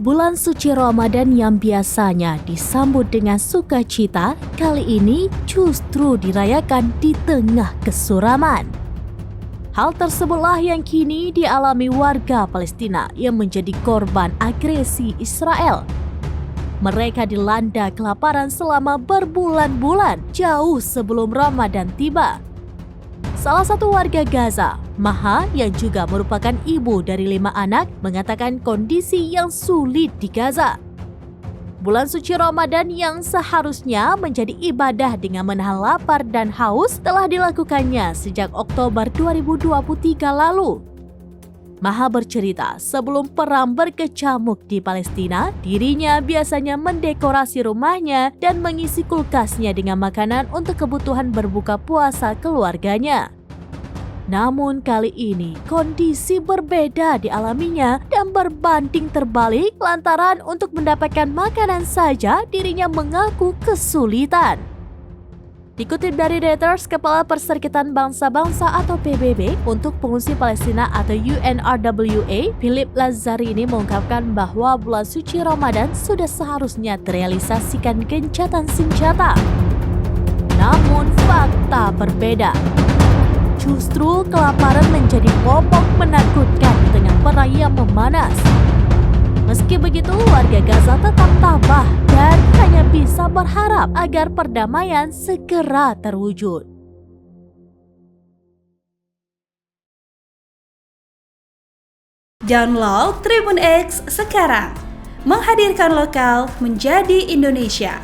Bulan suci Ramadan yang biasanya disambut dengan sukacita, kali ini justru dirayakan di tengah kesuraman. Hal tersebutlah yang kini dialami warga Palestina yang menjadi korban agresi Israel. Mereka dilanda kelaparan selama berbulan-bulan jauh sebelum Ramadan tiba. Salah satu warga Gaza, Maha, yang juga merupakan ibu dari 5 anak, mengatakan kondisi yang sulit di Gaza. Bulan suci Ramadan yang seharusnya menjadi ibadah dengan menahan lapar dan haus telah dilakukannya sejak Oktober 2023 lalu. Maha bercerita, sebelum perang berkecamuk di Palestina, dirinya biasanya mendekorasi rumahnya dan mengisi kulkasnya dengan makanan untuk kebutuhan berbuka puasa keluarganya. Namun kali ini kondisi berbeda dialaminya dan berbanding terbalik lantaran untuk mendapatkan makanan saja dirinya mengaku kesulitan. Dikutip dari Reuters, Kepala Perserikatan Bangsa-Bangsa atau PBB untuk Pengungsi Palestina atau UNRWA, Philip Lazzarini ini mengungkapkan bahwa bulan suci Ramadan sudah seharusnya terrealisasikan gencatan senjata. Namun fakta berbeda. Justru kelaparan menjadi momok menakutkan di tengah perang yang memanas. Meski begitu, warga Gaza tetap tabah dan hanya bisa berharap agar perdamaian segera terwujud. Download Tribun X sekarang, menghadirkan lokal menjadi Indonesia.